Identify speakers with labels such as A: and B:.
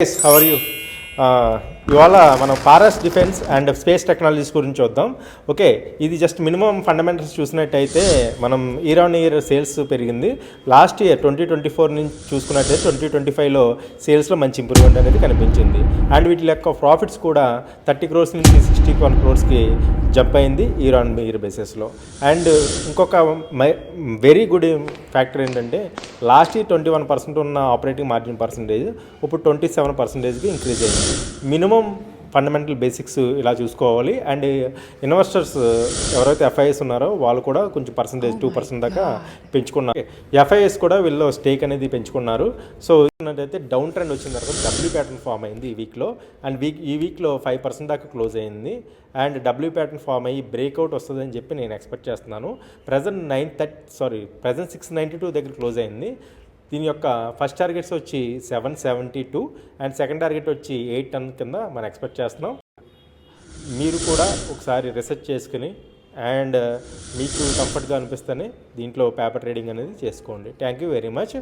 A: Yes, how are you? ఇవాళ మనం Paras defence and space technologies గురించి చూద్దాం. ఓకే, ఇది జస్ట్ మినిమం ఫండమెంటల్స్ చూసినట్టయితే మనం ఇయర్ ఆన్ ఇయర్ సేల్స్ పెరిగింది. లాస్ట్ ఇయర్ 2024 నుంచి చూసుకున్నట్టయితే 2025లో సేల్స్లో మంచి ఇంప్రూవ్మెంట్ అనేది కనిపించింది. అండ్ వీటి యొక్క ప్రాఫిట్స్ కూడా 30 crores నుంచి 61 crores జంప్ అయింది ఇయర్ ఆన్ ఇయర్ బేసిస్లో. అండ్ ఇంకొక వెరీ గుడ్ ఫ్యాక్టర్ ఏంటంటే లాస్ట్ ఇయర్ 21% ఉన్న ఆపరేటింగ్ మార్జిన్ పర్సంటేజ్ ఇప్పుడు 27%కి ఇంక్రీజ్ అయింది. మినిమం ఫండమెంటల్ బేసిక్స్ ఇలా చూసుకోవాలి. అండ్ ఇన్వెస్టర్స్ ఎవరైతే ఎఫ్ఐఎస్ ఉన్నారో వాళ్ళు కూడా కొంచెం పర్సంటేజ్ 2% దాకా పెంచుకున్నారు. ఎఫ్ఐఎస్ కూడా వీళ్ళు స్టేక్ అనేది పెంచుకున్నారు. సో అయితే డౌన్ ట్రెండ్ వచ్చిన తర్వాత డబ్ల్యూ ప్యాటర్న్ ఫామ్ అయింది ఈ వీక్లో. అండ్ ఈ వీక్లో 5% దాకా క్లోజ్ అయింది. అండ్ డబ్ల్యూ ప్యాటర్న్ ఫామ్ అయ్యి బ్రేక్అవుట్ వస్తుందని చెప్పి నేను ఎక్స్పెక్ట్ చేస్తున్నాను. ప్రజెంట్ 692 దగ్గర క్లోజ్ అయింది. దీని యొక్క ఫస్ట్ టార్గెట్స్ వచ్చి 772 అండ్ సెకండ్ టార్గెట్ వచ్చి 810 కింద మనం ఎక్స్పెక్ట్ చేస్తున్నాం. మీరు కూడా ఒకసారి రీసెర్చ్ చేసుకుని అండ్ మీకు కంఫర్ట్గా అనిపిస్తేనే దీంట్లో పేపర్ ట్రేడింగ్ అనేది చేసుకోండి. Thank you very much.